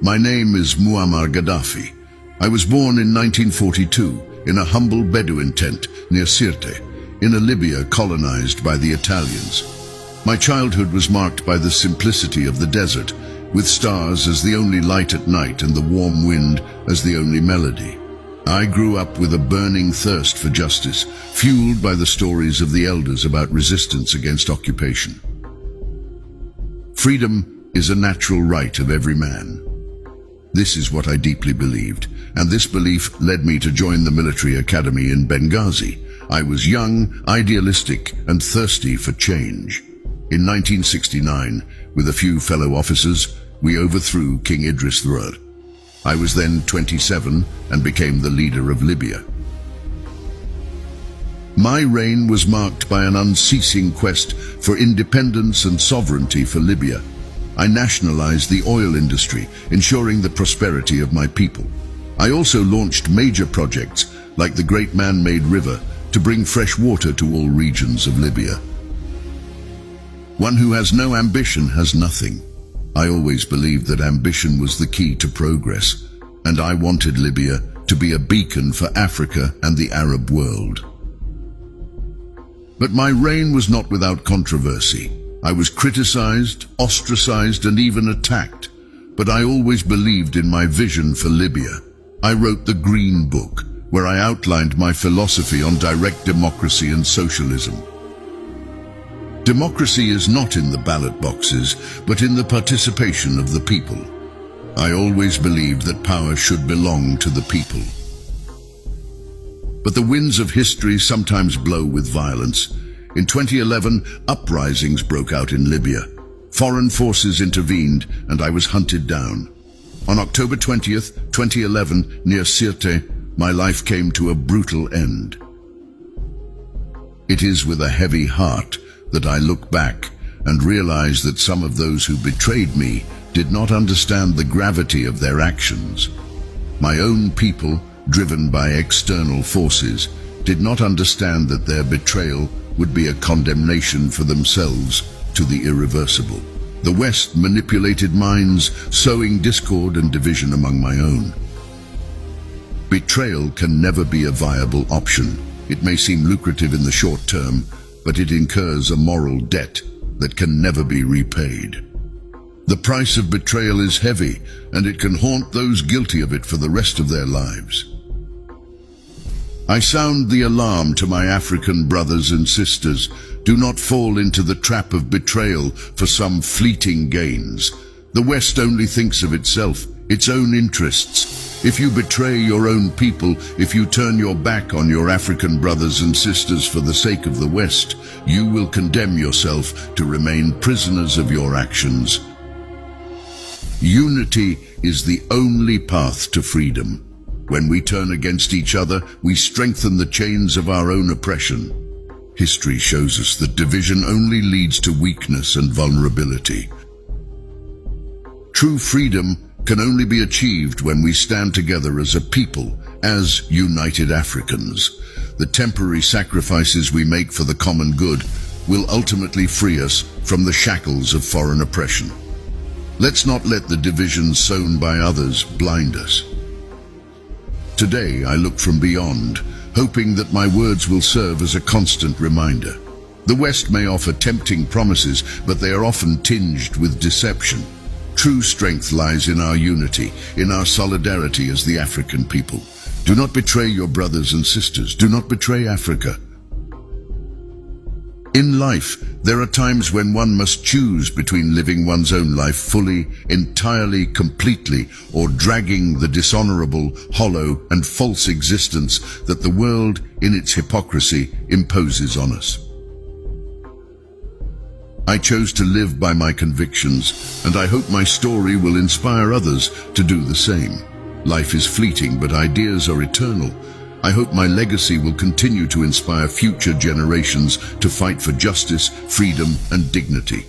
My name is Muammar Gaddafi. I was born in 1942 in a humble Bedouin tent near Sirte, in a Libya colonized by the Italians. My childhood was marked by the simplicity of the desert, with stars as the only light at night and the warm wind as the only melody. I grew up with a burning thirst for justice, fueled by the stories of the elders about resistance against occupation. Freedom is a natural right of every man. This is what I deeply believed, and this belief led me to join the military academy in Benghazi. I was young, idealistic, and thirsty for change. In 1969, with a few fellow officers, we overthrew King Idris III. I was then 27 and became the leader of Libya. My reign was marked by an unceasing quest for independence and sovereignty for Libya. I nationalized the oil industry, ensuring the prosperity of my people. I also launched major projects, like the Great Man-Made River, to bring fresh water to all regions of Libya. One who has no ambition has nothing. I always believed that ambition was the key to progress, and I wanted Libya to be a beacon for Africa and the Arab world. But my reign was not without controversy. I was criticized, ostracized, and even attacked, but I always believed in my vision for Libya. I wrote the Green Book, where I outlined my philosophy on direct democracy and socialism. Democracy is not in the ballot boxes, but in the participation of the people. I always believed that power should belong to the people. But the winds of history sometimes blow with violence. In 2011, uprisings broke out in Libya. Foreign forces intervened, and I was hunted down. On October 20th, 2011, near Sirte, my life came to a brutal end. It is with a heavy heart that I look back and realize that some of those who betrayed me did not understand the gravity of their actions. My own people, driven by external forces, did not understand that their betrayal would be a condemnation for themselves to the irreversible. The West manipulated minds, sowing discord and division among my own. Betrayal can never be a viable option. It may seem lucrative in the short term, but it incurs a moral debt that can never be repaid. The price of betrayal is heavy, and it can haunt those guilty of it for the rest of their lives. I sound the alarm to my African brothers and sisters. Do not fall into the trap of betrayal for some fleeting gains. The West only thinks of itself, its own interests. If you betray your own people, if you turn your back on your African brothers and sisters for the sake of the West, you will condemn yourself to remain prisoners of your actions. Unity is the only path to freedom. When we turn against each other, we strengthen the chains of our own oppression. History shows us that division only leads to weakness and vulnerability. True freedom can only be achieved when we stand together as a people, as united Africans. The temporary sacrifices we make for the common good will ultimately free us from the shackles of foreign oppression. Let's not let the divisions sown by others blind us. Today I look from beyond, hoping that my words will serve as a constant reminder. The West may offer tempting promises, but they are often tinged with deception. True strength lies in our unity, in our solidarity as the African people. Do not betray your brothers and sisters. Do not betray Africa. In life, there are times when one must choose between living one's own life fully, entirely, completely, or dragging the dishonorable, hollow, and false existence that the world, in its hypocrisy, imposes on us. I chose to live by my convictions, and I hope my story will inspire others to do the same. Life is fleeting, but ideas are eternal. I hope my legacy will continue to inspire future generations to fight for justice, freedom, and dignity.